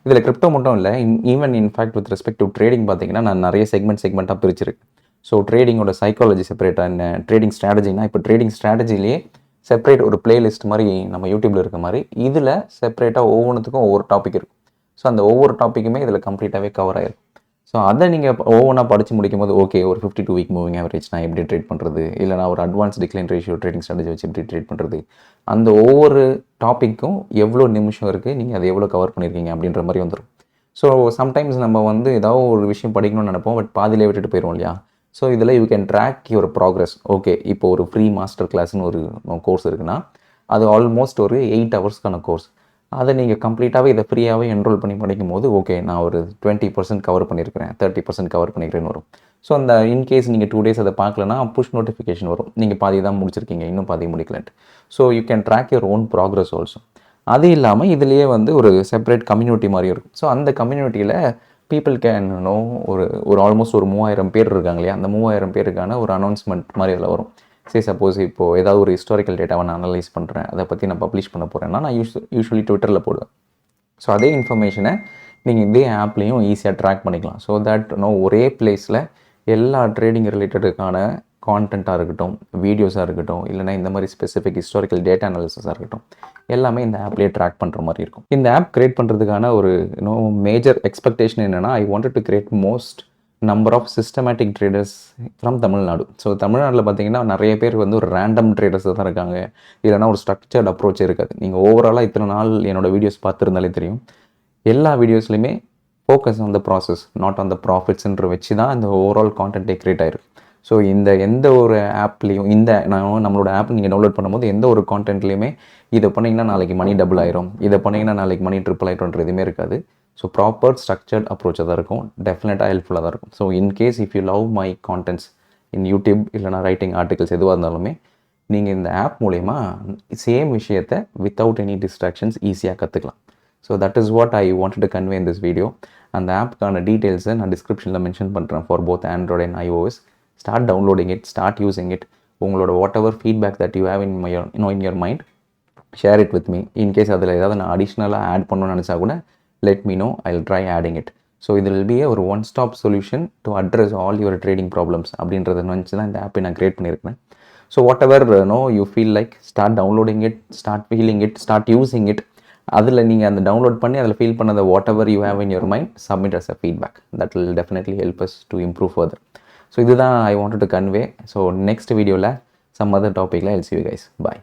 இதில் கிரிப்டோ மட்டும் இல்லை, even in fact with respect to trading பார்த்தீங்கன்னா நான் நிறைய செக்மெண்ட்டாக பிரிச்சிருக்கு. ஸோ ட்ரேடிங்கோட சைக்காலஜி செப்பரேட்டாக என்ன, ட்ரேடிங் ஸ்ட்ராட்டஜினா இப்போ ட்ரேடிங் ஸ்ட்ராட்டஜிலேயே செப்பரேட் ஒரு பிளேலிஸ்ட் மாதிரி நம்ம யூடியூப்பில் இருக்க மாதிரி இதில் செப்பரேட்டாக ஒவ்வொன்றுத்துக்கும் ஒவ்வொரு டாபிக் இருக்கும். ஸோ அந்த ஒவ்வொரு டாப்பிக்குமே இதில் கம்ப்ளீட்டாகவே கவர் ஆகிருக்கும். ஸோ அதை நீங்கள் ஒவ்வொன்றா படித்து முடிக்கும் போது ஓகே ஒரு 52 வீக் மூவிங் ஆவரேஜ் நான் எப்படி ட்ரேட் பண்ணுறது, இல்லைனா ஒரு advance decline ratio trading strategy வச்சு எப்படி ட்ரேட் பண்ணுறது, அந்த ஒவ்வொரு டாப்பிக்கும் எவ்வளோ நிமிஷம் இருக்குது, நீங்கள் அதை எவ்வளோ கவர் பண்ணியிருக்கீங்க அப்படின்ற மாதிரி வந்துடும். ஸோ சம்டைம்ஸ் நம்ம வந்து ஏதாவது ஒரு விஷயம் படிக்கணும்னு நினைப்போம், பட் பாதியிலே விட்டுட்டு போயிடுவோம் இல்லையா. ஸோ இதில் you can track your progress. Okay இப்போ ஒரு ஃப்ரீ மாஸ்டர் கிளாஸ்னு ஒரு கோர்ஸ் இருக்குன்னா அது ஆல்மோஸ்ட் ஒரு 8 ஹவர்ஸ்க்கான கோர்ஸ். அதை நீங்கள் கம்ப்ளீட்டாகவே இதை ஃப்ரீயாகவே என்ரோல் பண்ணி படிக்கும் போது ஓகே நான் ஒரு 20% கவர் பண்ணியிருக்கிறேன், 30% கவர் பண்ணியிருக்கிறேன்னு வரும். ஸோ அந்த இன்கேஸ் நீங்கள் 2 days அதை பார்க்கலன்னா புஷ் நோட்டிஃபிகேஷன் வரும், நீங்கள் பாதி தான் முடிச்சிருக்கீங்க, இன்னும் பாதி முடிக்கலன்ட்டு. So you can track your own progress also. அது இல்லாமல் இதுலேயே வந்து ஒரு செப்பரேட் கம்யூனிட்டி மாதிரி இருக்கும். ஸோ அந்த கம்யூனிட்டியில் பீப்புள் கேன் நோ ஒரு ஆல்மோஸ்ட் ஒரு 3000 பேர் இருக்காங்க இல்லையா, அந்த 3000 பேருக்கான ஒரு அனௌன்ஸ்மெண்ட் மாதிரி அதில் வரும். சரி சப்போஸ் இப்போது ஏதாவது ஒரு ஹிஸ்டாரிக்கல் டேட்டாவை நான் அனலைஸ் பண்ணுறேன், அதை பற்றி நான் பப்ளிஷ் பண்ண போகிறேன்னா நான் யூஸ்வலி ட்விட்டரில் போடுவேன். ஸோ அதே இன்ஃபர்மேஷனை நீங்கள் இதே ஆப்லேயும் ஈஸியாக ட்ராக் பண்ணிக்கலாம். ஸோ தட் ஒரே பிளேஸில் எல்லா ட்ரேடிங் ரிலேட்டடுக்கான கான்டென்ட்டாக இருக்கட்டும், வீடியோஸாக இருக்கட்டும், இல்லைனா இந்த மாதிரி ஸ்பெசிஃபிக் ஹிஸ்டாரிக்கல் டேட்டா அனாலிசிஸாக இருக்கட்டும், எல்லாமே இந்த ஆப்லேயே ட்ராக் பண்ணுற மாதிரி இருக்கும். இந்த ஆப் கிரியேட் பண்ணுறதுக்கான ஒரு மேஜர் எக்ஸ்பெக்டேஷன் என்னென்னா, I wanted to create most number of systematic traders from Tamil Nadu. So தமிழ்நாட்டில் பார்த்தீங்கன்னா நிறைய பேர் வந்து ஒரு ரேண்டம் ட்ரேடர்ஸ் தான் இருக்காங்க, இல்லைனா ஒரு ஸ்ட்ரக்சர்ட் அப்ரோச் இருக்காது. நீங்கள் ஓவராலாக இத்தனை நாள் என்னோடய வீடியோஸ் பார்த்துருந்தாலே தெரியும், எல்லா வீடியோஸ்லையுமே focus on the process not on the ப்ராஃபிட்ஸ்ன்ற வச்சு தான் இந்த ஓவரால் கான்டென்ட்டே கிரியேட் ஆயிருக்கு. ஸோ எந்த ஒரு ஆப்லேயும் நம்மளோட ஆப் நீங்கள் டவுன்லோட் பண்ணும்போது எந்த ஒரு கான்டென்ட்லேயுமே இதை பண்ணிங்கன்னா நாளைக்கு மணி டபுள் ஆயிரும், இதை பண்ணிங்கன்னா நாளைக்கு மணி ட்ரிபிள் ஆயிரம்ன்ற எதுவுமே இருக்காது. ஸோ ப்ராப்பர் ஸ்ட்ரக்சர்ட் அப்ரோச்சாக தான் இருக்கும், டெஃபினட்டாக ஹெல்ப்ஃபுல்லாக தான் இருக்கும். So in case if you love my contents in YouTube இல்லைனா ரைட்டிங் ஆர்டிகல்ஸ் எதுவாக இருந்தாலுமே நீங்கள் இந்த ஆப் மூலயமா சேம் விஷயத்தை வித்தவுட் எனி டிஸ்ட்ராக்ஷன்ஸ் ஈஸியாக கற்றுக்கலாம். So that is what I wanted to convey in this video. அந்த ஆப்புக்கான டீட்டெயில்ஸை நான் டிஸ்கிரிப்ஷனில் மென்ஷன் பண்ணுறேன் for both Android and iOS. Start downloading it, start using it. உங்களோட whatever feedback that you have in your mind, share it with me. In case அதில் ஏதாவது நான் அடிஷ்னலாக ஆட் பண்ணணும்னு நினச்சா கூட let me know, I'll try adding it. So இது will be ஒரு one stop solution to address all your trading problems அப்படின்றத நினச்சி தான் இந்த ஆப்பை நான் க்ரியேட் பண்ணியிருக்கேன். So whatever you feel like, start downloading it, start filling it, start using it. அதில் நீங்கள் அந்த டவுன்லோட் பண்ணி அதில் ஃபீல் பண்ணதை whatever you have in your mind, submit as a feedback. That will definitely help us to improve further. So இதுதான் ஐ wanted to convey. So next வீடியோவில் some other டாப்பிக்கில் I'll see you guys. Bye.